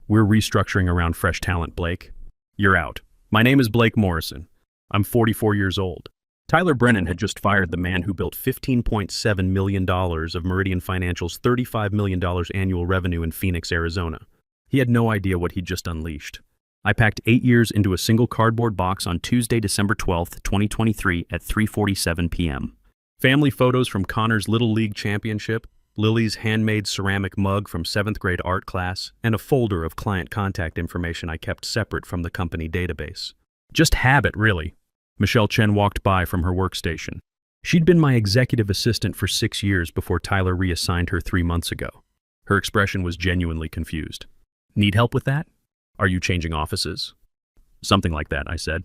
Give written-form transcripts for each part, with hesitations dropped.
We're restructuring around fresh talent, Blake. You're out. My name is Blake Morrison. I'm 44 years old. Tyler Brennan had just fired the man who built $15.7 million of Meridian Financial's $35 million annual revenue in Phoenix, Arizona. He had no idea what he'd just unleashed. I packed 8 years into a single cardboard box on Tuesday, December 12th, 2023 at 3:47 p.m. Family photos from Connor's Little League Championship, Lily's handmade ceramic mug from 7th grade art class, and a folder of client contact information I kept separate from the company database. Just habit, really. Michelle Chen walked by from her workstation. She'd been my executive assistant for 6 years before Tyler reassigned her 3 months ago. Her expression was genuinely confused. Need help with that? Are you changing offices? Something like that, I said.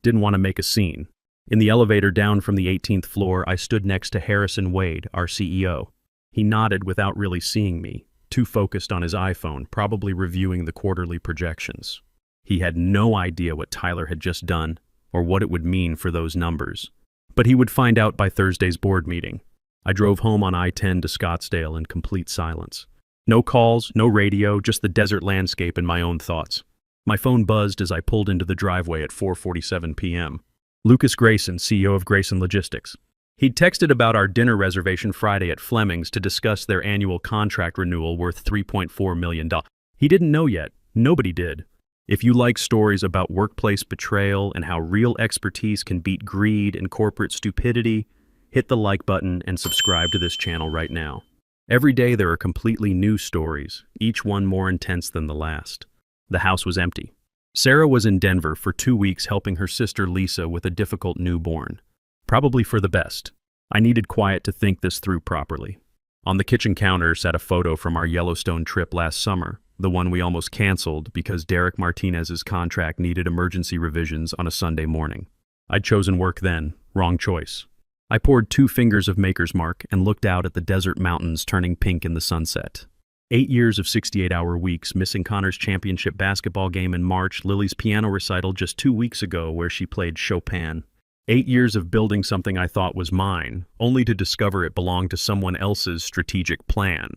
Didn't want to make a scene. In the elevator down from the 18th floor, I stood next to Harrison Wade, our CEO. He nodded without really seeing me, too focused on his iPhone, probably reviewing the quarterly projections. He had no idea what Tyler had just done or what it would mean for those numbers. But he would find out by Thursday's board meeting. I drove home on I-10 to Scottsdale in complete silence. No calls, no radio, just the desert landscape and my own thoughts. My phone buzzed as I pulled into the driveway at 4:47 p.m. Lucas Grayson, CEO of Grayson Logistics. He'd texted about our dinner reservation Friday at Fleming's to discuss their annual contract renewal worth $3.4 million. He didn't know yet. Nobody did. If you like stories about workplace betrayal and how real expertise can beat greed and corporate stupidity, hit the like button and subscribe to this channel right now. Every day there are completely new stories, each one more intense than the last. The house was empty. Sarah was in Denver for 2 weeks helping her sister Lisa with a difficult newborn. Probably for the best. I needed quiet to think this through properly. On the kitchen counter sat a photo from our Yellowstone trip last summer, the one we almost canceled because Derek Martinez's contract needed emergency revisions on a Sunday morning. I'd chosen work then, wrong choice. I poured 2 fingers of Maker's Mark and looked out at the desert mountains turning pink in the sunset. 8 years of 68-hour weeks, missing Connor's championship basketball game in March, Lily's piano recital just 2 weeks ago where she played Chopin. 8 years of building something I thought was mine, only to discover it belonged to someone else's strategic plan.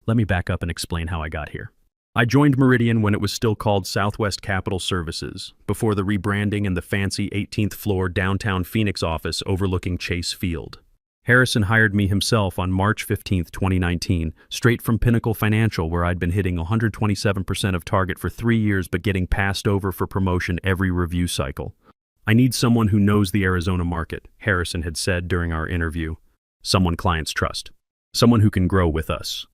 Let me back up and explain how I got here. I joined Meridian when it was still called Southwest Capital Services, before the rebranding and the fancy 18th floor downtown Phoenix office overlooking Chase Field. Harrison hired me himself on March 15, 2019, straight from Pinnacle Financial, where I'd been hitting 127% of target for 3 years but getting passed over for promotion every review cycle. I need someone who knows the Arizona market, Harrison had said during our interview. Someone clients trust. Someone who can grow with us.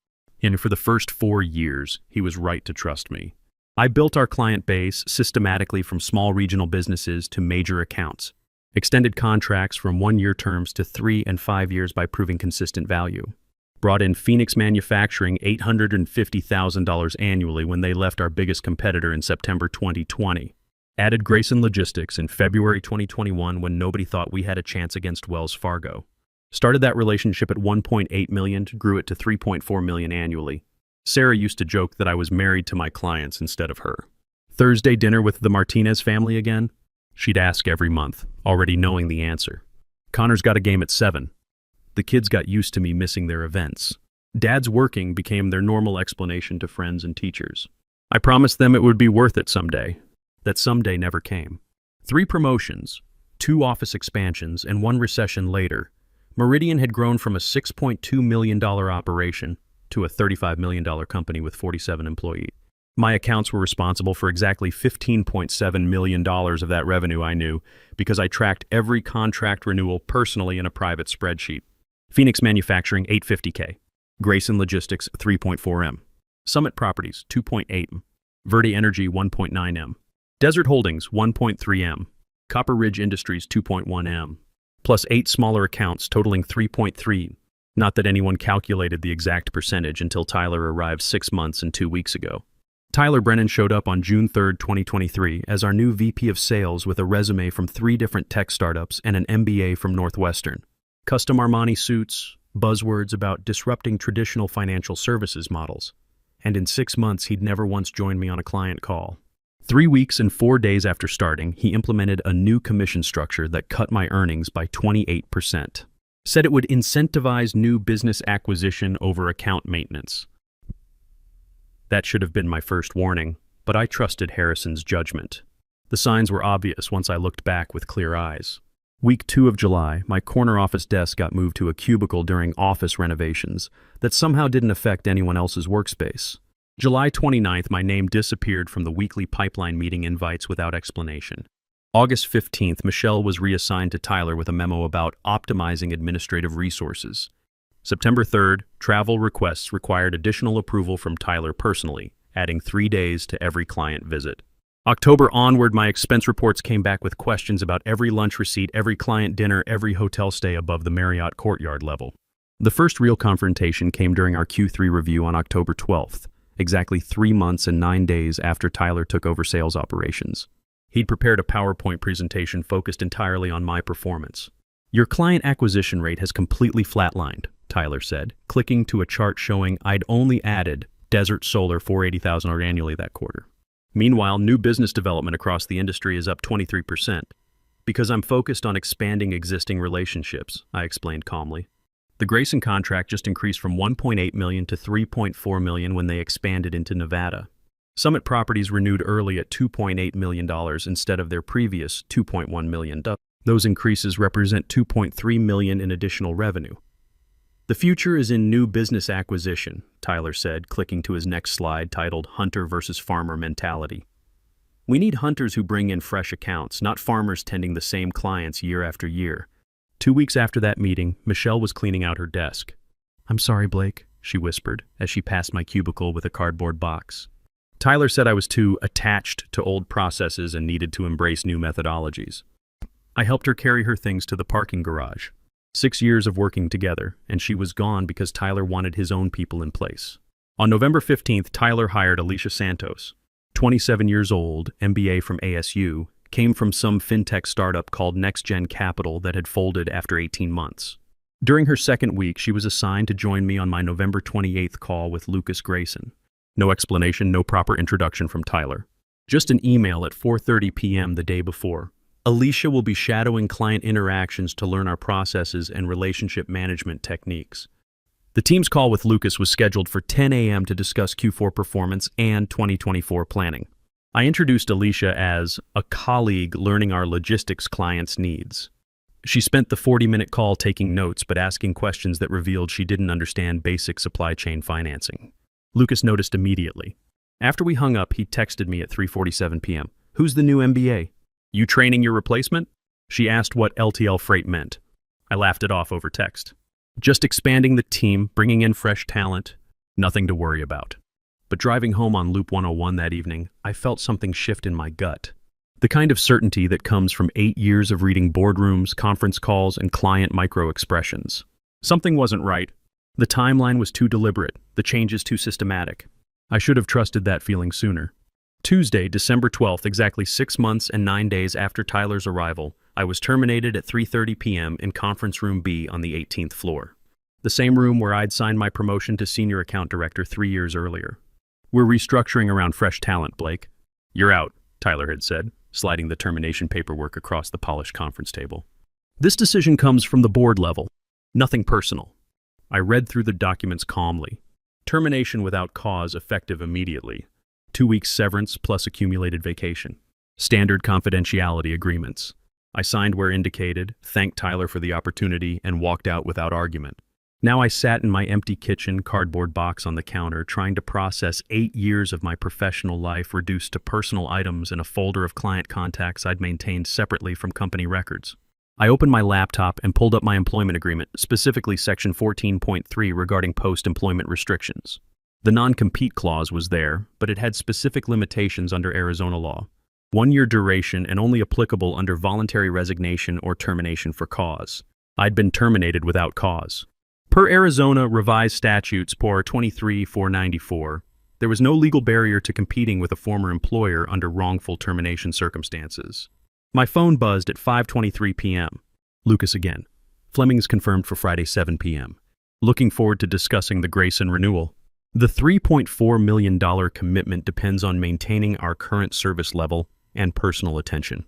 And for the first 4 years, he was right to trust me. I built our client base systematically from small regional businesses to major accounts. Extended contracts from 1-year terms to 3 and 5 years by proving consistent value. Brought in Phoenix Manufacturing $850,000 annually when they left our biggest competitor in September 2020. Added Grayson Logistics in February 2021 when nobody thought we had a chance against Wells Fargo. Started that relationship at $1.8 million, grew it to $3.4 million annually. Sarah used to joke that I was married to my clients instead of her. Thursday dinner with the Martinez family again? She'd ask every month, already knowing the answer. Connor's got a game at 7. The kids got used to me missing their events. Dad's working became their normal explanation to friends and teachers. I promised them it would be worth it someday. That someday never came. 3 promotions, 2 office expansions, and 1 recession later, Meridian had grown from a $6.2 million operation to a $35 million company with 47 employees. My accounts were responsible for exactly $15.7 million of that revenue I knew because I tracked every contract renewal personally in a private spreadsheet. Phoenix Manufacturing, $850K. Grayson Logistics, $3.4M. Summit Properties, $2.8M. Verde Energy, $1.9M. Desert Holdings, $1.3M. Copper Ridge Industries, $2.1M. Plus 8 smaller accounts totaling $3.3. Not that anyone calculated the exact percentage until Tyler arrived 6 months and 2 weeks ago. Tyler Brennan showed up on June 3, 2023 as our new VP of Sales with a resume from 3 different tech startups and an MBA from Northwestern. Custom Armani suits, buzzwords about disrupting traditional financial services models. And in 6 months, he'd never once joined me on a client call. 3 weeks and 4 days after starting, he implemented a new commission structure that cut my earnings by 28%. Said it would incentivize new business acquisition over account maintenance. That should have been my first warning. but I trusted Harrison's judgment. The signs were obvious once I looked back with clear eyes. Week 2 of July, my corner office desk got moved to a cubicle during office renovations that somehow didn't affect anyone else's workspace. July 29th, my name disappeared from the weekly pipeline meeting invites without explanation. August 15th, Michelle was reassigned to Tyler with a memo about optimizing administrative resources. September 3rd, travel requests required additional approval from Tyler personally, adding 3 days to every client visit. October onward, my expense reports came back with questions about every lunch receipt, every client dinner, every hotel stay above the Marriott Courtyard level. The first real confrontation came during our Q3 review on October 12th, exactly 3 months and 9 days after Tyler took over sales operations. He'd prepared a PowerPoint presentation focused entirely on my performance. "Your client acquisition rate has completely flatlined," Tyler said, clicking to a chart showing I'd only added Desert Solar $480,000 annually that quarter. "Meanwhile, new business development across the industry is up 23%. Because I'm focused on expanding existing relationships," I explained calmly. "The Grayson contract just increased from $1.8 million to $3.4 million when they expanded into Nevada. Summit Properties renewed early at $2.8 million instead of their previous $2.1 million. Those increases represent $2.3 million in additional revenue. The future is in new business acquisition," Tyler said, clicking to his next slide titled Hunter versus Farmer Mentality. "We need hunters who bring in fresh accounts, not farmers tending the same clients year after year." 2 weeks after that meeting, Michelle was cleaning out her desk. "I'm sorry, Blake," she whispered as she passed my cubicle with a cardboard box. Tyler said I was too attached to old processes and needed to embrace new methodologies. I helped her carry her things to the parking garage. 6 years of working together, and she was gone because Tyler wanted his own people in place. On November 15th, Tyler hired Alicia Santos, 27 years old, MBA from ASU, came from some fintech startup called Next Gen Capital that had folded after 18 months. During her second week, she was assigned to join me on my November 28th call with Lucas Grayson. No explanation, no proper introduction from Tyler. Just an email at 4:30 p.m. the day before. "Alicia will be shadowing client interactions to learn our processes and relationship management techniques." The team's call with Lucas was scheduled for 10 a.m. to discuss Q4 performance and 2024 planning. I introduced Alicia as a colleague learning our logistics clients' needs. She spent the 40-minute call taking notes but asking questions that revealed she didn't understand basic supply chain financing. Lucas noticed immediately. After we hung up, he texted me at 3:47 p.m. "Who's the new MBA? You training your replacement?" She asked what LTL freight meant. I laughed it off over text. "Just expanding the team, bringing in fresh talent. Nothing to worry about." But driving home on Loop 101 that evening, I felt something shift in my gut. The kind of certainty that comes from 8 years of reading boardrooms, conference calls, and client micro-expressions. Something wasn't right. The timeline was too deliberate, the changes too systematic. I should have trusted that feeling sooner. Tuesday, December 12th, exactly 6 months and 9 days after Tyler's arrival, I was terminated at 3:30 p.m. in Conference Room B on the 18th floor. The same room where I'd signed my promotion to Senior Account Director 3 years earlier. "We're restructuring around fresh talent, Blake." "You're out," Tyler had said, sliding the termination paperwork across the polished conference table. "This decision comes from the board level. Nothing personal." I read through the documents calmly. Termination without cause effective immediately. 2 weeks severance plus accumulated vacation. Standard confidentiality agreements. I signed where indicated, thanked Tyler for the opportunity, and walked out without argument. Now I sat in my empty kitchen, cardboard box on the counter, trying to process 8 years of my professional life reduced to personal items in a folder of client contacts I'd maintained separately from company records. I opened my laptop and pulled up my employment agreement, specifically Section 14.3 regarding post-employment restrictions. The non-compete clause was there, but it had specific limitations under Arizona law. 1-year duration and only applicable under voluntary resignation or termination for cause. I'd been terminated without cause. Per Arizona revised statutes POR 23-494, there was no legal barrier to competing with a former employer under wrongful termination circumstances. My phone buzzed at 5:23 p.m. Lucas again. "Fleming's confirmed for Friday 7 p.m. Looking forward to discussing the Grayson renewal. The $3.4 million commitment depends on maintaining our current service level and personal attention."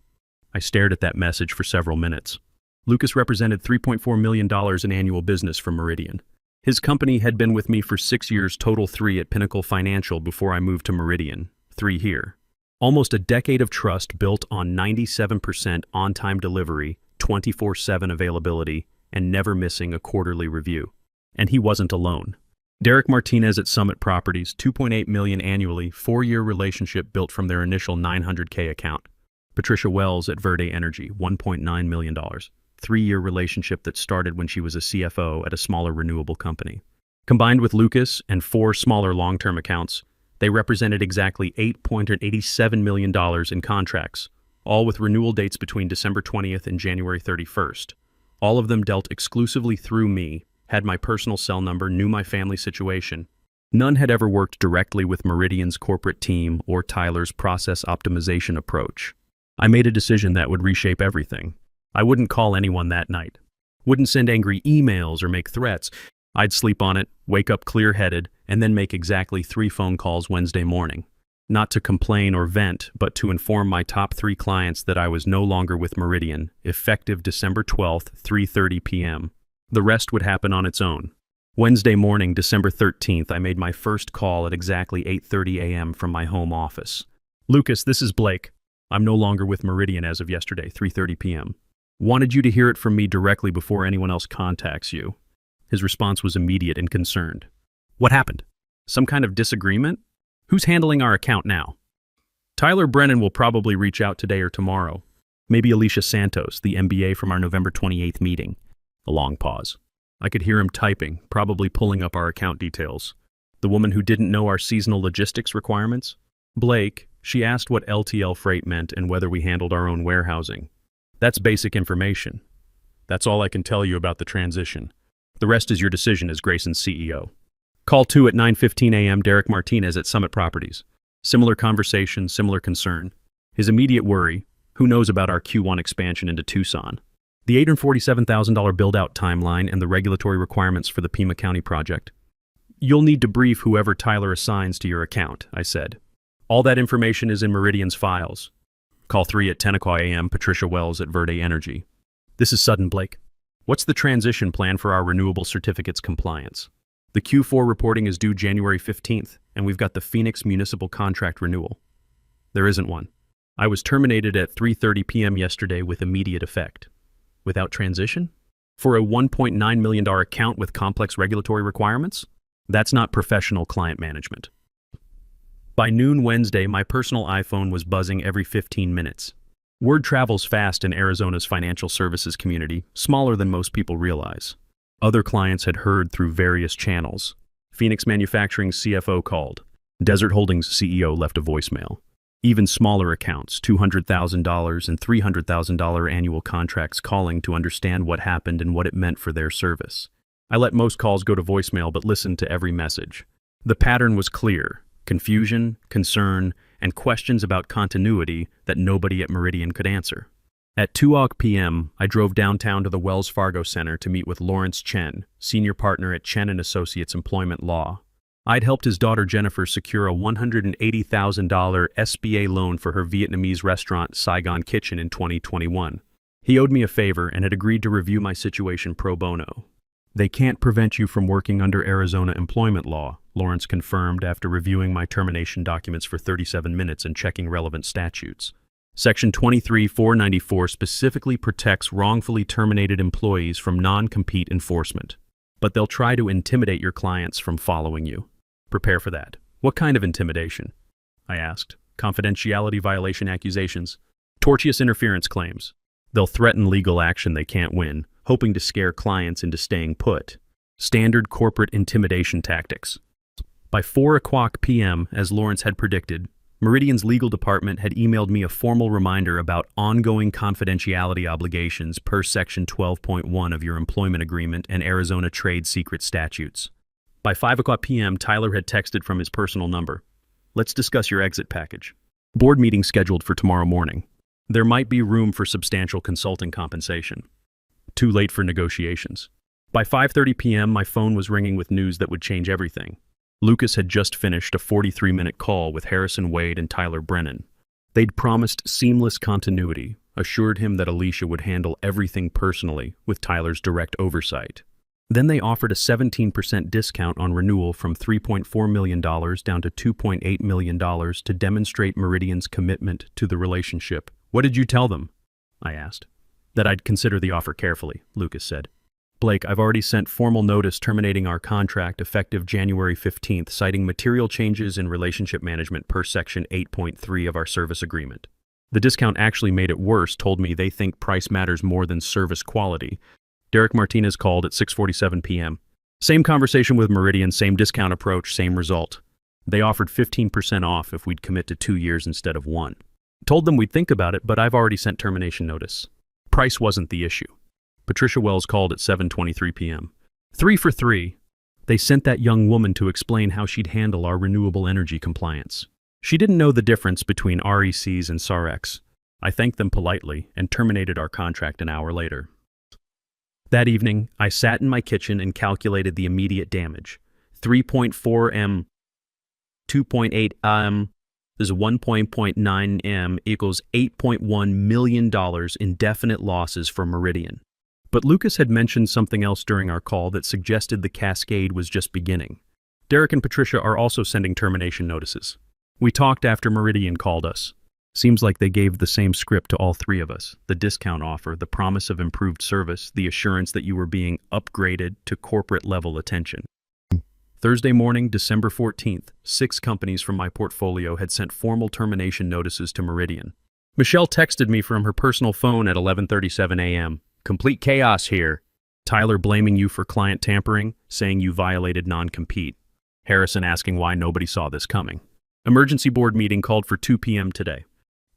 I stared at that message for several minutes. Lucas represented $3.4 million in annual business from Meridian. His company had been with me for 6 years, total 3 at Pinnacle Financial before I moved to Meridian, 3 here. Almost a decade of trust built on 97% on-time delivery, 24/7 availability, and never missing a quarterly review. And he wasn't alone. Derek Martinez at Summit Properties, $2.8 million annually, 4-year relationship built from their initial $900K account. Patricia Wells at Verde Energy, $1.9 million, 3-year relationship that started when she was a CFO at a smaller renewable company. Combined with Lucas and 4 smaller long-term accounts, they represented exactly $8.87 million in contracts, all with renewal dates between December 20th and January 31st. All of them dealt exclusively through me, had my personal cell number, knew my family situation. None had ever worked directly with Meridian's corporate team or Tyler's process optimization approach. I made a decision that would reshape everything. I wouldn't call anyone that night. Wouldn't send angry emails or make threats. I'd sleep on it, wake up clear-headed, and then make exactly 3 phone calls Wednesday morning. Not to complain or vent, but to inform my top 3 clients that I was no longer with Meridian, effective December 12th, 3:30 p.m. The rest would happen on its own. Wednesday morning, December 13th, I made my first call at exactly 8:30 a.m. from my home office. Lucas, this is Blake. I'm no longer with Meridian as of yesterday, 3:30 p.m. Wanted you to hear it from me directly before anyone else contacts you. His response was immediate and concerned. What happened? Some kind of disagreement? Who's handling our account now? Tyler Brennan will probably reach out today or tomorrow. Maybe Alicia Santos, the MBA from our November 28th meeting. A long pause. I could hear him typing, probably pulling up our account details. The woman who didn't know our seasonal logistics requirements? Blake, she asked what LTL freight meant and whether we handled our own warehousing. That's basic information. That's all I can tell you about the transition. The rest is your decision as Grayson's CEO. Call 2 at 9:15 a.m. Derek Martinez at Summit Properties. Similar conversation, similar concern. His immediate worry, who knows about our Q1 expansion into Tucson? The $847,000 build-out timeline and the regulatory requirements for the Pima County project. You'll need to brief whoever Tyler assigns to your account, I said. All that information is in Meridian's files. Call 3 at 10 a.m. Patricia Wells at Verde Energy. This is Sudden, Blake. What's the transition plan for our renewable certificates compliance? The Q4 reporting is due January 15th, and we've got the Phoenix municipal contract renewal. There isn't one. I was terminated at 3:30 p.m. yesterday with immediate effect. Without transition? For a $1.9 million account with complex regulatory requirements? That's not professional client management. By noon Wednesday, my personal iPhone was buzzing every 15 minutes. Word travels fast in Arizona's financial services community, smaller than most people realize. Other clients had heard through various channels. Phoenix Manufacturing's CFO called. Desert Holdings' CEO left a voicemail. Even smaller accounts, $200,000 and $300,000 annual contracts calling to understand what happened and what it meant for their service. I let most calls go to voicemail but listened to every message. The pattern was clear: confusion, concern, and questions about continuity that nobody at Meridian could answer. At 2 p.m., I drove downtown to the Wells Fargo Center to meet with Lawrence Chen, senior partner at Chen & Associates Employment Law. I'd helped his daughter Jennifer secure a $180,000 SBA loan for her Vietnamese restaurant Saigon Kitchen in 2021. He owed me a favor and had agreed to review my situation pro bono. They can't prevent you from working under Arizona employment law, Lawrence confirmed after reviewing my termination documents for 37 minutes and checking relevant statutes. Section 23-494 specifically protects wrongfully terminated employees from non-compete enforcement. But they'll try to intimidate your clients from following you. Prepare for that. What kind of intimidation? I asked. Confidentiality violation accusations. Tortious interference claims. They'll threaten legal action they can't win, hoping to scare clients into staying put. Standard corporate intimidation tactics. By 4 p.m., as Lawrence had predicted, Meridian's legal department had emailed me a formal reminder about ongoing confidentiality obligations per Section 12.1 of your employment agreement and Arizona trade secret statutes. By 5 p.m., Tyler had texted from his personal number. Let's discuss your exit package. Board meeting scheduled for tomorrow morning. There might be room for substantial consulting compensation. Too late for negotiations. By 5:30 p.m., my phone was ringing with news that would change everything. Lucas had just finished a 43-minute call with Harrison Wade and Tyler Brennan. They'd promised seamless continuity, assured him that Alicia would handle everything personally with Tyler's direct oversight. Then they offered a 17% discount on renewal from $3.4 million down to $2.8 million to demonstrate Meridian's commitment to the relationship. What did you tell them? I asked. That I'd consider the offer carefully, Lucas said. Blake, I've already sent formal notice terminating our contract effective January 15th, citing material changes in relationship management per Section 8.3 of our service agreement. The discount actually made it worse, told me they think price matters more than service quality. Derek Martinez called at 6:47 p.m. Same conversation with Meridian, same discount approach, same result. They offered 15% off if we'd commit to 2 years instead of 1. Told them we'd think about it, but I've already sent termination notice. Price wasn't the issue. Patricia Wells called at 7:23 p.m. 3 for 3. They sent that young woman to explain how she'd handle our renewable energy compliance. She didn't know the difference between RECs and SARECs. I thanked them politely and terminated our contract an hour later. That evening, I sat in my kitchen and calculated the immediate damage. 3.4 m, 2.8 m, is 1.9 m equals $8.1 million in definite losses for Meridian. But Lucas had mentioned something else during our call that suggested the cascade was just beginning. Derek and Patricia are also sending termination notices. We talked after Meridian called us. Seems like they gave the same script to all three of us. The discount offer, the promise of improved service, the assurance that you were being upgraded to corporate-level attention. Thursday morning, December 14th, 6 companies from my portfolio had sent formal termination notices to Meridian. Michelle texted me from her personal phone at 11:37 a.m. Complete chaos here. Tyler blaming you for client tampering, saying you violated non-compete. Harrison asking why nobody saw this coming. Emergency board meeting called for 2 p.m. today.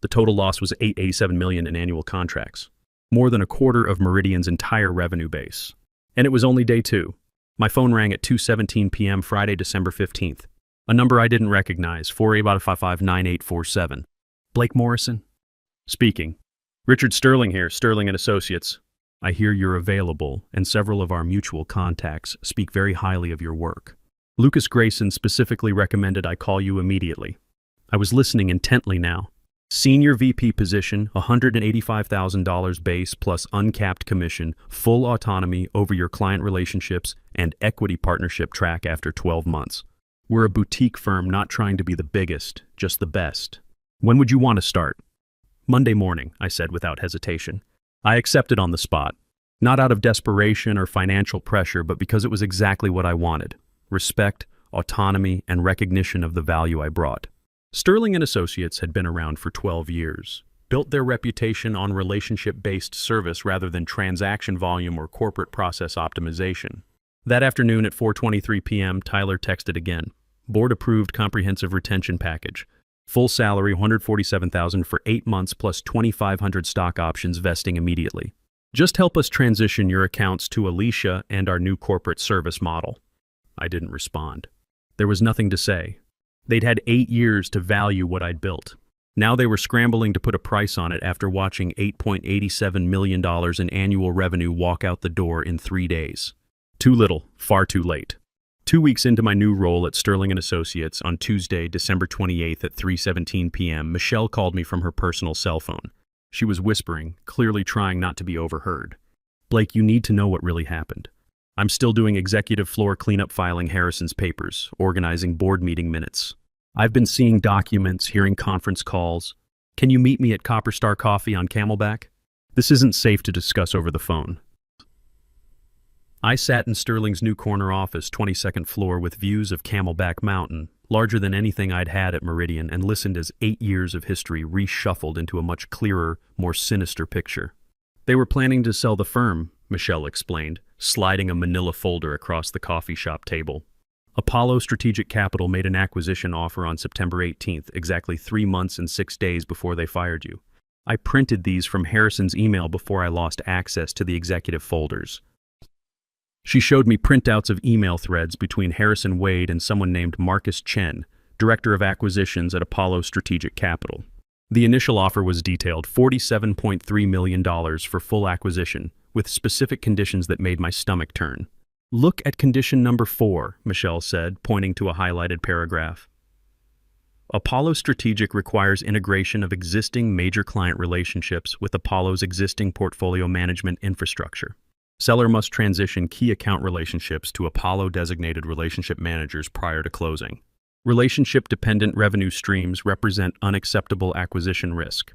The total loss was $887 million in annual contracts, more than a quarter of Meridian's entire revenue base. And it was only day 2. My phone rang at 2:17 p.m. Friday, December 15th. A number I didn't recognize, 485559847. Blake Morrison? Speaking. Richard Sterling here, Sterling and Associates. I hear you're available, and several of our mutual contacts speak very highly of your work. Lucas Grayson specifically recommended I call you immediately. I was listening intently now. Senior VP position, $185,000 base plus uncapped commission, full autonomy over your client relationships, and equity partnership track after 12 months. We're a boutique firm not trying to be the biggest, just the best. When would you want to start? Monday morning, I said without hesitation. I accepted on the spot. Not out of desperation or financial pressure, but because it was exactly what I wanted. Respect, autonomy, and recognition of the value I brought. Sterling and Associates had been around for 12 years, built their reputation on relationship-based service rather than transaction volume or corporate process optimization. That afternoon at 4:23 p.m., Tyler texted again. Board-approved comprehensive retention package. Full salary, $147,000 for 8 months plus 2,500 stock options vesting immediately. Just help us transition your accounts to Alicia and our new corporate service model. I didn't respond. There was nothing to say. They'd had 8 years to value what I'd built. Now they were scrambling to put a price on it after watching $8.87 million in annual revenue walk out the door in 3 days. Too little, far too late. 2 weeks into my new role at Sterling & Associates, on Tuesday, December 28th at 3:17 p.m., Michelle called me from her personal cell phone. She was whispering, clearly trying not to be overheard. Blake, you need to know what really happened. I'm still doing executive floor cleanup, filing Harrison's papers, organizing board meeting minutes. I've been seeing documents, hearing conference calls. Can you meet me at Copper Star Coffee on Camelback? This isn't safe to discuss over the phone. I sat in Sterling's new corner office, 22nd floor, with views of Camelback Mountain, larger than anything I'd had at Meridian, and listened as 8 years of history reshuffled into a much clearer, more sinister picture. They were planning to sell the firm, Michelle explained, sliding a manila folder across the coffee shop table. Apollo Strategic Capital made an acquisition offer on September 18th, exactly 3 months and 6 days before they fired you. I printed these from Harrison's email before I lost access to the executive folders. She showed me printouts of email threads between Harrison Wade and someone named Marcus Chen, Director of Acquisitions at Apollo Strategic Capital. The initial offer was detailed, $47.3 million for full acquisition, with specific conditions that made my stomach turn. Look at condition number 4, Michelle said, pointing to a highlighted paragraph. Apollo Strategic requires integration of existing major client relationships with Apollo's existing portfolio management infrastructure. Seller must transition key account relationships to Apollo-designated relationship managers prior to closing. Relationship-dependent revenue streams represent unacceptable acquisition risk.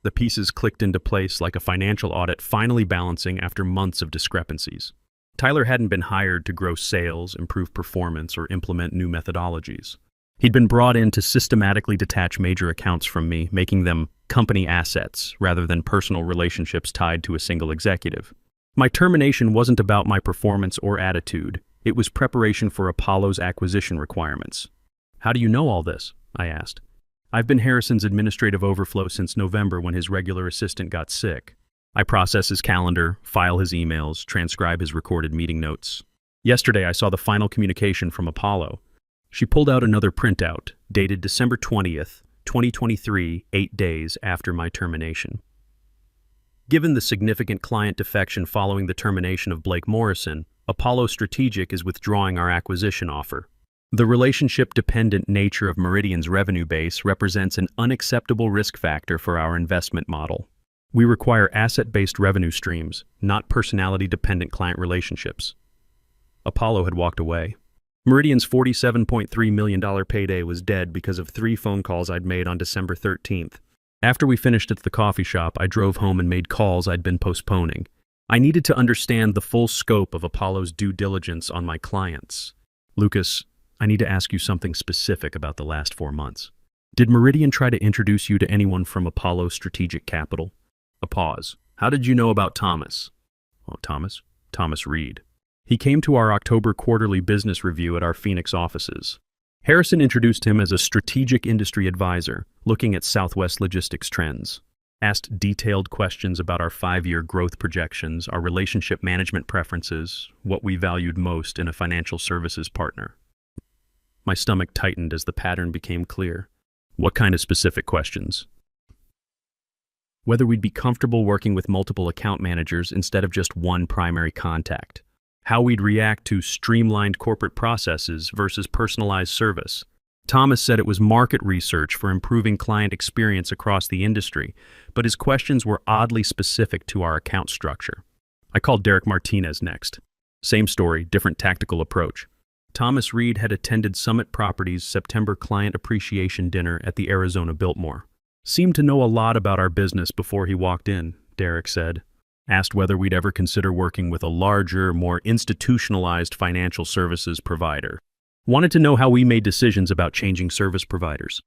The pieces clicked into place like a financial audit finally balancing after months of discrepancies. Tyler hadn't been hired to grow sales, improve performance, or implement new methodologies. He'd been brought in to systematically detach major accounts from me, making them company assets rather than personal relationships tied to a single executive. My termination wasn't about my performance or attitude. It was preparation for Apollo's acquisition requirements. "How do you know all this?" I asked. "I've been Harrison's administrative overflow since November when his regular assistant got sick. I process his calendar, file his emails, transcribe his recorded meeting notes. Yesterday I saw the final communication from Apollo." She pulled out another printout, dated December 20th, 2023, 8 days after my termination. Given the significant client defection following the termination of Blake Morrison, Apollo Strategic is withdrawing our acquisition offer. The relationship-dependent nature of Meridian's revenue base represents an unacceptable risk factor for our investment model. We require asset-based revenue streams, not personality-dependent client relationships. Apollo had walked away. Meridian's $47.3 million payday was dead because of 3 phone calls I'd made on December 13th. After we finished at the coffee shop, I drove home and made calls I'd been postponing. I needed to understand the full scope of Apollo's due diligence on my clients. "Lucas, I need to ask you something specific about the last 4 months. Did Meridian try to introduce you to anyone from Apollo Strategic Capital?" A pause. "How did you know about Thomas?" "Oh, Thomas? Thomas Reed. He came to our October quarterly business review at our Phoenix offices. Harrison introduced him as a strategic industry advisor, looking at Southwest logistics trends. Asked detailed questions about our 5-year growth projections, our relationship management preferences, what we valued most in a financial services partner." My stomach tightened as the pattern became clear. "What kind of specific questions?" "Whether we'd be comfortable working with multiple account managers instead of just one primary contact. How we'd react to streamlined corporate processes versus personalized service. Thomas said it was market research for improving client experience across the industry, but his questions were oddly specific to our account structure." I called Derek Martinez next. Same story, different tactical approach. Thomas Reed had attended Summit Properties' September client appreciation dinner at the Arizona Biltmore. "Seemed to know a lot about our business before he walked in," Derek said. "Asked whether we'd ever consider working with a larger, more institutionalized financial services provider. Wanted to know how we made decisions about changing service providers."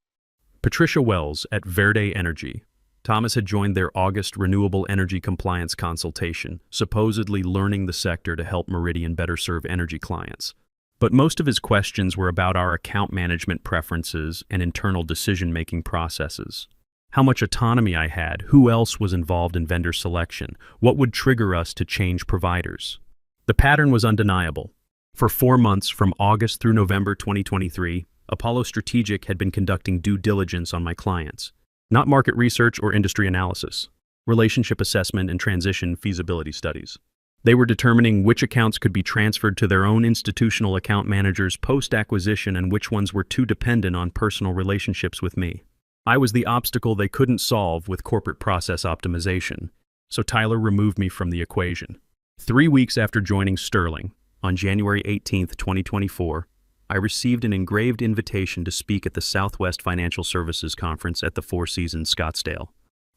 Patricia Wells at Verde Energy. Thomas had joined their August renewable energy compliance consultation, supposedly learning the sector to help Meridian better serve energy clients. But most of his questions were about our account management preferences and internal decision-making processes. How much autonomy I had, who else was involved in vendor selection, what would trigger us to change providers. The pattern was undeniable. For 4 months, from August through November 2023, Apollo Strategic had been conducting due diligence on my clients. Not market research or industry analysis. Relationship assessment and transition feasibility studies. They were determining which accounts could be transferred to their own institutional account managers post-acquisition and which ones were too dependent on personal relationships with me. I was the obstacle they couldn't solve with corporate process optimization, so Tyler removed me from the equation. 3 weeks after joining Sterling, on January 18th, 2024, I received an engraved invitation to speak at the Southwest Financial Services Conference at the Four Seasons Scottsdale.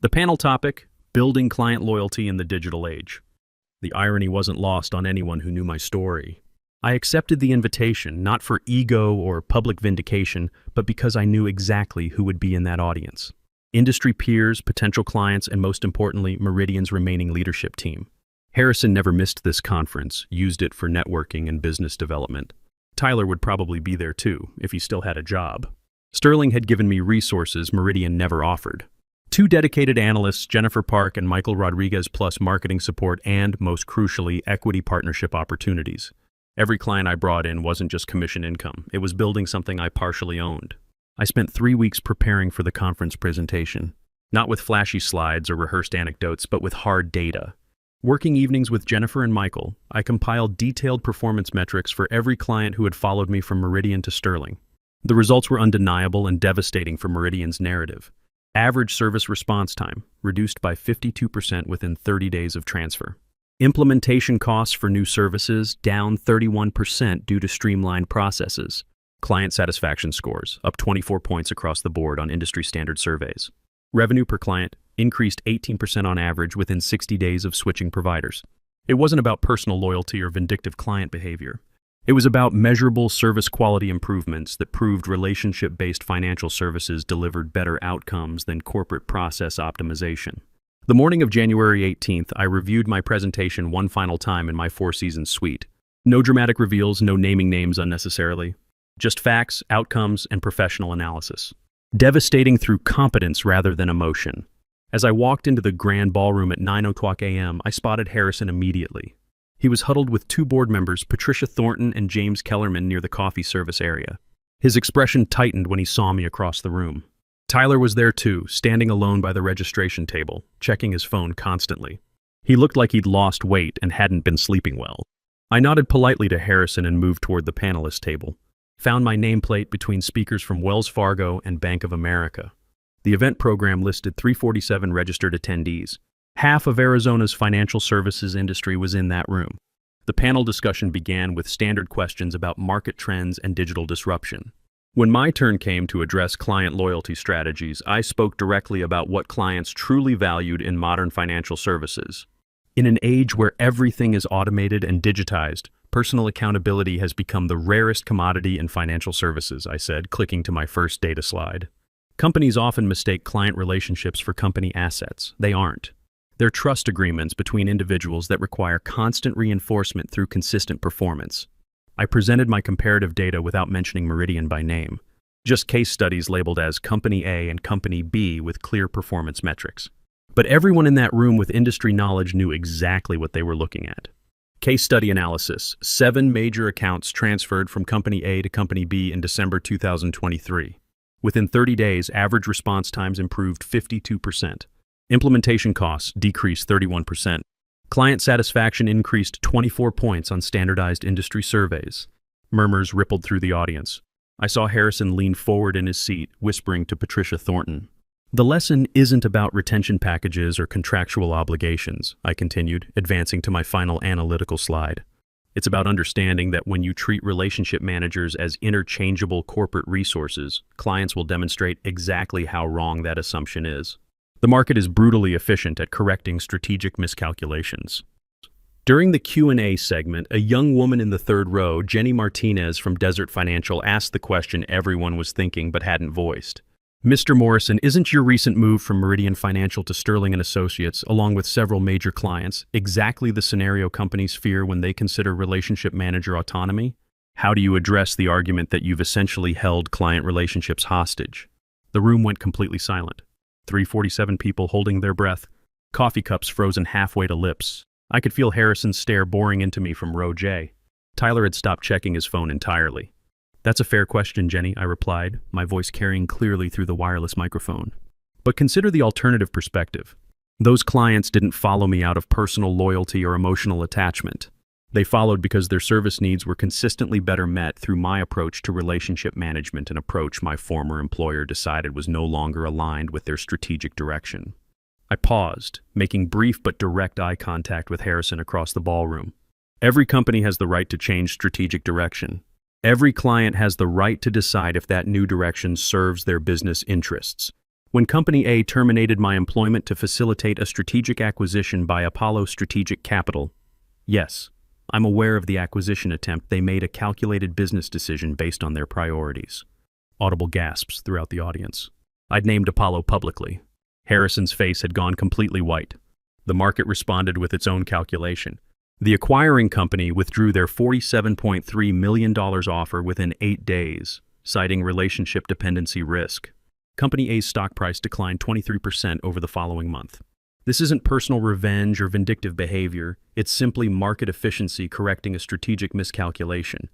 The panel topic, Building Client Loyalty in the Digital Age. The irony wasn't lost on anyone who knew my story. I accepted the invitation, not for ego or public vindication, but because I knew exactly who would be in that audience. Industry peers, potential clients, and most importantly, Meridian's remaining leadership team. Harrison never missed this conference, used it for networking and business development. Tyler would probably be there too, if he still had a job. Sterling had given me resources Meridian never offered. 2 dedicated analysts, Jennifer Park and Michael Rodriguez, plus marketing support and, most crucially, equity partnership opportunities. Every client I brought in wasn't just commission income. It was building something I partially owned. I spent 3 weeks preparing for the conference presentation, not with flashy slides or rehearsed anecdotes, but with hard data. Working evenings with Jennifer and Michael, I compiled detailed performance metrics for every client who had followed me from Meridian to Sterling. The results were undeniable and devastating for Meridian's narrative. Average service response time, reduced by 52% within 30 days of transfer. Implementation costs for new services down 31% due to streamlined processes. Client satisfaction scores up 24 points across the board on industry standard surveys. Revenue per client increased 18% on average within 60 days of switching providers. It wasn't about personal loyalty or vindictive client behavior. It was about measurable service quality improvements that proved relationship-based financial services delivered better outcomes than corporate process optimization. The morning of January 18th, I reviewed my presentation one final time in my four-season suite. No dramatic reveals, no naming names unnecessarily. Just facts, outcomes, and professional analysis. Devastating through competence rather than emotion. As I walked into the grand ballroom at 9:00 a.m., I spotted Harrison immediately. He was huddled with two board members, Patricia Thornton and James Kellerman, near the coffee service area. His expression tightened when he saw me across the room. Tyler was there too, standing alone by the registration table, checking his phone constantly. He looked like he'd lost weight and hadn't been sleeping well. I nodded politely to Harrison and moved toward the panelist table. Found my nameplate between speakers from Wells Fargo and Bank of America. The event program listed 347 registered attendees. Half of Arizona's financial services industry was in that room. The panel discussion began with standard questions about market trends and digital disruption. When my turn came to address client loyalty strategies, I spoke directly about what clients truly valued in modern financial services. In an age where everything is automated and digitized, personal accountability has become the rarest commodity in financial services, I said, clicking to my first data slide. Companies often mistake client relationships for company assets. They aren't. They're trust agreements between individuals that require constant reinforcement through consistent performance. I presented my comparative data without mentioning Meridian by name. Just case studies labeled as Company A and Company B with clear performance metrics. But everyone in that room with industry knowledge knew exactly what they were looking at. Case study analysis. 7 major accounts transferred from Company A to Company B in December 2023. Within 30 days, average response times improved 52%. Implementation costs decreased 31%. Client satisfaction increased 24 points on standardized industry surveys. Murmurs rippled through the audience. I saw Harrison lean forward in his seat, whispering to Patricia Thornton. The lesson isn't about retention packages or contractual obligations, I continued, advancing to my final analytical slide. It's about understanding that when you treat relationship managers as interchangeable corporate resources, clients will demonstrate exactly how wrong that assumption is. The market is brutally efficient at correcting strategic miscalculations. During the Q&A segment, a young woman in the third row, Jenny Martinez from Desert Financial, asked the question everyone was thinking but hadn't voiced. Mr. Morrison, isn't your recent move from Meridian Financial to Sterling & Associates, along with several major clients, exactly the scenario companies fear when they consider relationship manager autonomy? How do you address the argument that you've essentially held client relationships hostage? The room went completely silent. 347 people holding their breath, coffee cups frozen halfway to lips. I could feel Harrison's stare boring into me from row J. Tyler had stopped checking his phone entirely. That's a fair question, Jenny, I replied, my voice carrying clearly through the wireless microphone. But consider the alternative perspective. Those clients didn't follow me out of personal loyalty or emotional attachment. They followed because their service needs were consistently better met through my approach to relationship management, an approach my former employer decided was no longer aligned with their strategic direction. I paused, making brief but direct eye contact with Harrison across the ballroom. Every company has the right to change strategic direction. Every client has the right to decide if that new direction serves their business interests. When Company A terminated my employment to facilitate a strategic acquisition by Apollo Strategic Capital, yes, I'm aware of the acquisition attempt. They made a calculated business decision based on their priorities. Audible gasps throughout the audience. I'd named Apollo publicly. Harrison's face had gone completely white. The market responded with its own calculation. The acquiring company withdrew their $47.3 million offer within 8 days, citing relationship dependency risk. Company A's stock price declined 23% over the following month. This isn't personal revenge or vindictive behavior. It's simply market efficiency correcting a strategic miscalculation.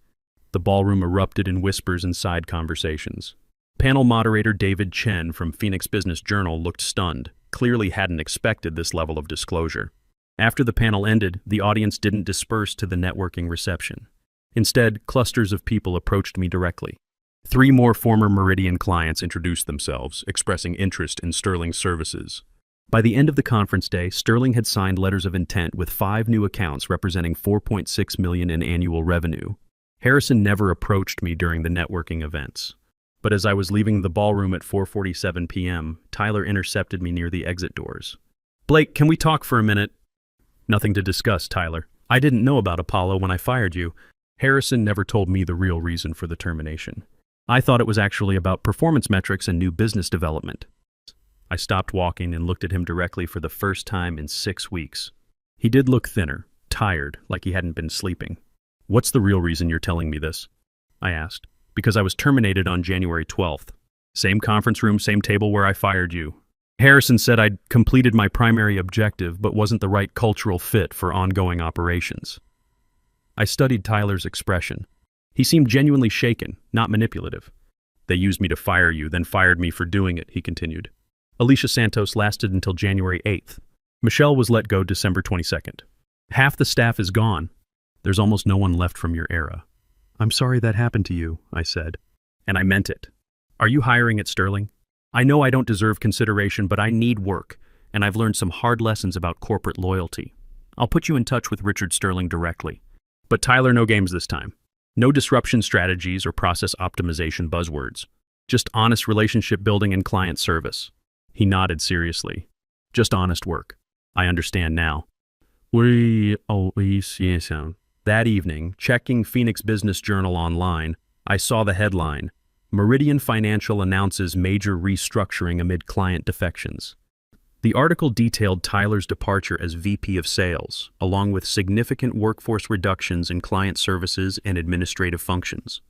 The ballroom erupted in whispers and side conversations. Panel moderator David Chen from Phoenix Business Journal looked stunned, clearly hadn't expected this level of disclosure. After the panel ended, the audience didn't disperse to the networking reception. Instead, clusters of people approached me directly. 3 more former Meridian clients introduced themselves, expressing interest in Sterling's services. By the end of the conference day, Sterling had signed letters of intent with 5 new accounts representing $4.6 million in annual revenue. Harrison never approached me during the networking events. But as I was leaving the ballroom at 4:47 p.m., Tyler intercepted me near the exit doors. "Blake, can we talk for a minute?" "Nothing to discuss, Tyler. I didn't know about Apollo when I fired you." Harrison never told me the real reason for the termination. I thought it was actually about performance metrics and new business development. I stopped walking and looked at him directly for the first time in 6 weeks. He did look thinner, tired, like he hadn't been sleeping. "What's the real reason you're telling me this?" I asked. "Because I was terminated on January 12th. Same conference room, same table where I fired you. Harrison said I'd completed my primary objective but wasn't the right cultural fit for ongoing operations." I studied Tyler's expression. He seemed genuinely shaken, not manipulative. "They used me to fire you, then fired me for doing it," he continued. Alicia Santos lasted until January 8th. Michelle was let go December 22nd. "Half the staff is gone. There's almost no one left from your era." "I'm sorry that happened to you," I said. And I meant it. "Are you hiring at Sterling? I know I don't deserve consideration, but I need work, and I've learned some hard lessons about corporate loyalty. I'll put you in touch with Richard Sterling directly." But Tyler, no games this time. No disruption strategies or process optimization buzzwords. Just honest relationship building and client service. He nodded seriously. "Just honest work. I understand now." That evening, checking Phoenix Business Journal online, I saw the headline, "Meridian Financial announces major restructuring amid client defections." The article detailed Tyler's departure as VP of Sales, along with significant workforce reductions in client services and administrative functions.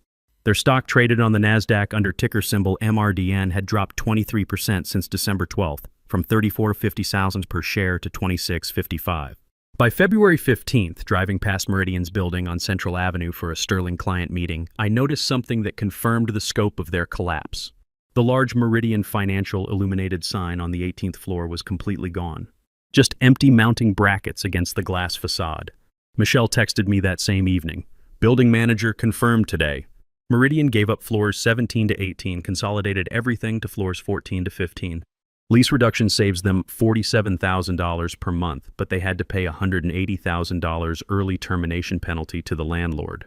Their stock traded on the NASDAQ under ticker symbol MRDN had dropped 23% since December 12th, from $34.50 per share to $26.55. By February 15th, driving past Meridian's building on Central Avenue for a Sterling client meeting, I noticed something that confirmed the scope of their collapse. The large Meridian Financial illuminated sign on the 18th floor was completely gone. Just empty mounting brackets against the glass facade. Michelle texted me that same evening. "Building manager confirmed today." Meridian gave up floors 17 to 18, consolidated everything to floors 14 to 15. Lease reduction saves them $47,000 per month, but they had to pay $180,000 early termination penalty to the landlord.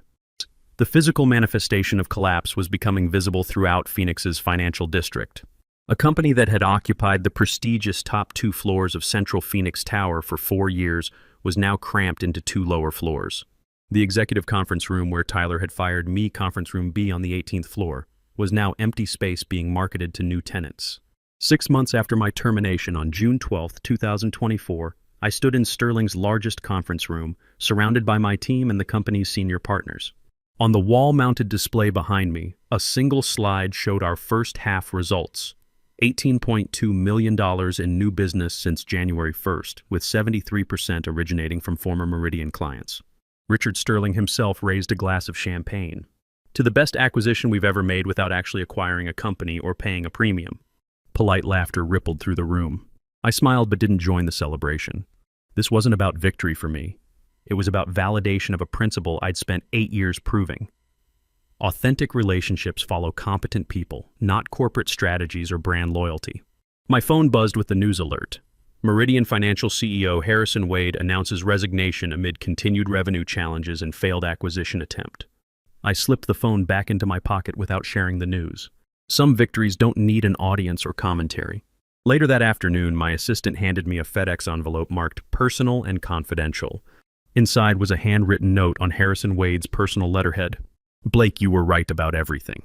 The physical manifestation of collapse was becoming visible throughout Phoenix's financial district. A company that had occupied the prestigious top 2 floors of Central Phoenix Tower for 4 years was now cramped into 2 lower floors. The executive conference room where Tyler had fired me, conference room B on the 18th floor, was now empty space being marketed to new tenants. 6 months after my termination on June 12, 2024, I stood in Sterling's largest conference room, surrounded by my team and the company's senior partners. On the wall-mounted display behind me, a single slide showed our first half results. $18.2 million in new business since January 1st, with 73% originating from former Meridian clients. Richard Sterling himself raised a glass of champagne. "To the best acquisition we've ever made without actually acquiring a company or paying a premium." Polite laughter rippled through the room. I smiled but didn't join the celebration. This wasn't about victory for me. It was about validation of a principle I'd spent 8 years proving. Authentic relationships follow competent people, not corporate strategies or brand loyalty. My phone buzzed with the news alert. Meridian Financial CEO Harrison Wade announces resignation amid continued revenue challenges and failed acquisition attempt. I slipped the phone back into my pocket without sharing the news. Some victories don't need an audience or commentary. Later that afternoon, my assistant handed me a FedEx envelope marked "Personal and Confidential." Inside was a handwritten note on Harrison Wade's personal letterhead. "Blake, you were right about everything.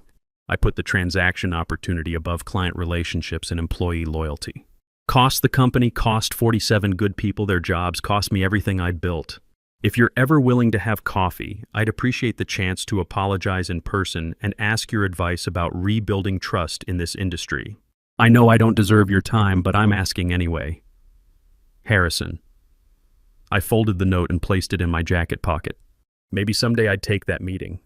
I put the transaction opportunity above client relationships and employee loyalty. Cost the company, cost 47 good people their jobs, cost me everything I'd built. If you're ever willing to have coffee, I'd appreciate the chance to apologize in person and ask your advice about rebuilding trust in this industry. I know I don't deserve your time, but I'm asking anyway. Harrison." I folded the note and placed it in my jacket pocket. Maybe someday I'd take that meeting.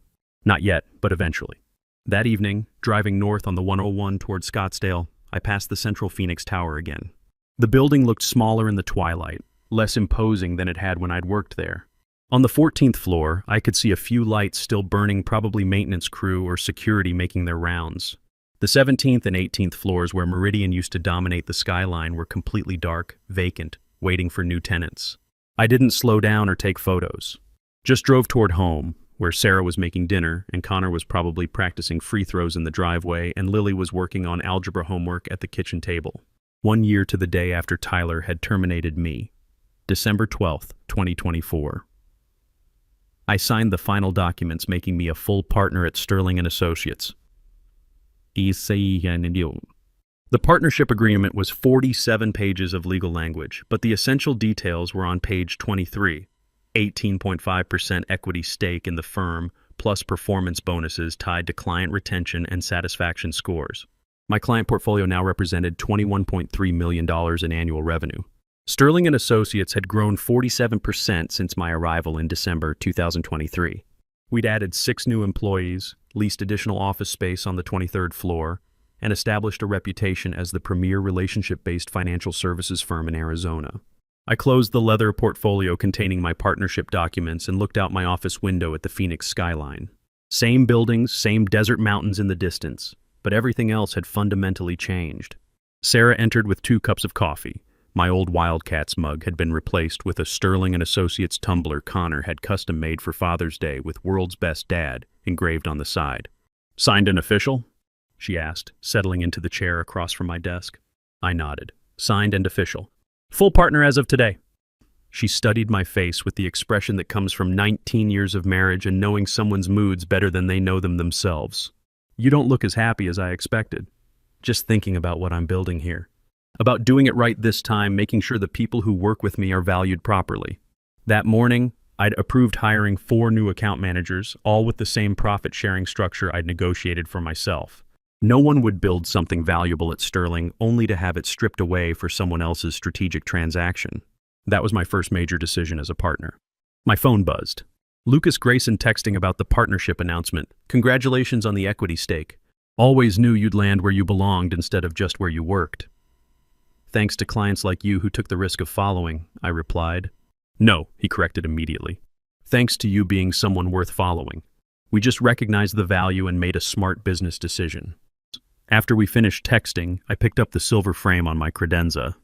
Not yet, but eventually. That evening, driving north on the 101 toward Scottsdale, I passed the Central Phoenix Tower again. The building looked smaller in the twilight, less imposing than it had when I'd worked there. On the 14th floor, I could see a few lights still burning, probably maintenance crew or security making their rounds. The 17th and 18th floors where Meridian used to dominate the skyline were completely dark, vacant, waiting for new tenants. I didn't slow down or take photos. Just drove toward home, where Sarah was making dinner and Connor was probably practicing free throws in the driveway and Lily was working on algebra homework at the kitchen table. 1 year to the day after Tyler had terminated me. December 12th, 2024. I signed the final documents making me a full partner at Sterling and Associates. The partnership agreement was 47 pages of legal language, but the essential details were on page 23. 18.5% equity stake in the firm, plus performance bonuses tied to client retention and satisfaction scores. My client portfolio now represented $21.3 million in annual revenue. Sterling and Associates had grown 47% since my arrival in December 2023. We'd added 6 new employees, leased additional office space on the 23rd floor, and established a reputation as the premier relationship-based financial services firm in Arizona. I closed the leather portfolio containing my partnership documents and looked out my office window at the Phoenix skyline. Same buildings, same desert mountains in the distance, but everything else had fundamentally changed. Sarah entered with 2 cups of coffee. My old Wildcats mug had been replaced with a Sterling and Associates tumbler Connor had custom-made for Father's Day with "World's Best Dad" engraved on the side. "Signed and official?" she asked, settling into the chair across from my desk. I nodded. "Signed and official. Full partner as of today." She studied my face with the expression that comes from 19 years of marriage and knowing someone's moods better than they know them themselves. "You don't look as happy as I expected." "Just thinking about what I'm building here. About doing it right this time, making sure the people who work with me are valued properly." That morning, I'd approved hiring 4 new account managers, all with the same profit-sharing structure I'd negotiated for myself. No one would build something valuable at Sterling only to have it stripped away for someone else's strategic transaction. That was my first major decision as a partner. My phone buzzed. Lucas Grayson texting about the partnership announcement. "Congratulations on the equity stake. Always knew you'd land where you belonged instead of just where you worked." "Thanks to clients like you who took the risk of following," I replied. "No," he corrected immediately. "Thanks to you being someone worth following. We just recognized the value and made a smart business decision." After we finished texting, I picked up the silver frame on my credenza.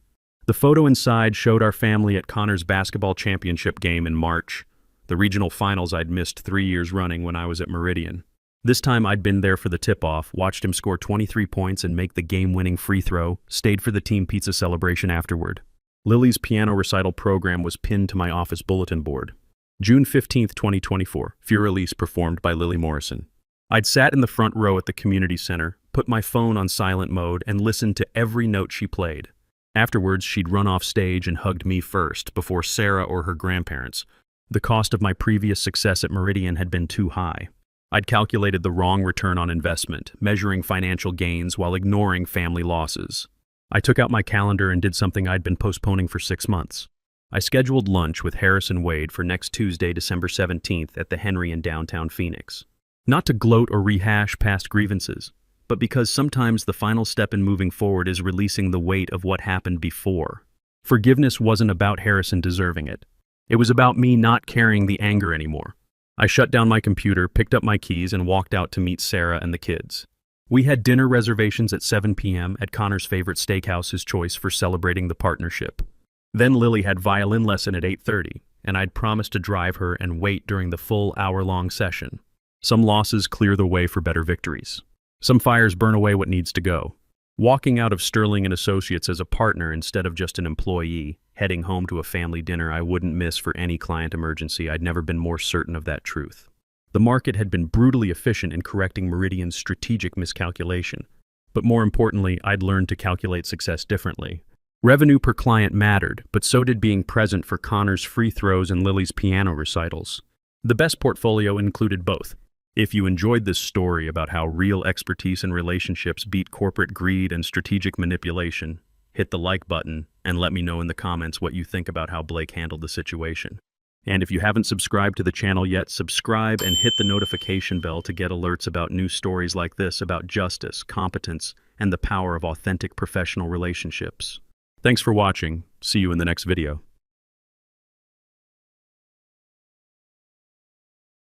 The photo inside showed our family at Connor's basketball championship game in March, the regional finals I'd missed 3 years running when I was at Meridian. This time I'd been there for the tip-off, watched him score 23 points and make the game-winning free throw, stayed for the team pizza celebration afterward. Lily's piano recital program was pinned to my office bulletin board. June 15th, 2024, Furelise performed by Lily Morrison. I'd sat in the front row at the community center, put my phone on silent mode, and listened to every note she played. Afterwards, she'd run off stage and hugged me first, before Sarah or her grandparents. The cost of my previous success at Meridian had been too high. I'd calculated the wrong return on investment, measuring financial gains while ignoring family losses. I took out my calendar and did something I'd been postponing for 6 months. I scheduled lunch with Harrison Wade for next Tuesday, December 17th at the Henry in downtown Phoenix. Not to gloat or rehash past grievances, but because sometimes the final step in moving forward is releasing the weight of what happened before. Forgiveness wasn't about Harrison deserving it. It was about me not carrying the anger anymore. I shut down my computer, picked up my keys, and walked out to meet Sarah and the kids. We had dinner reservations at 7 p.m. at Connor's favorite steakhouse's choice for celebrating the partnership. Then Lily had violin lesson at 8:30, and I'd promised to drive her and wait during the full hour-long session. Some losses clear the way for better victories. Some fires burn away what needs to go. Walking out of Sterling and Associates as a partner instead of just an employee, heading home to a family dinner I wouldn't miss for any client emergency, I'd never been more certain of that truth. The market had been brutally efficient in correcting Meridian's strategic miscalculation. But more importantly, I'd learned to calculate success differently. Revenue per client mattered, but so did being present for Connor's free throws and Lily's piano recitals. The best portfolio included both. If you enjoyed this story about how real expertise in relationships beat corporate greed and strategic manipulation, hit the like button and let me know in the comments what you think about how Blake handled the situation. And if you haven't subscribed to the channel yet, subscribe and hit the notification bell to get alerts about new stories like this about justice, competence, and the power of authentic professional relationships. Thanks for watching. See you in the next video.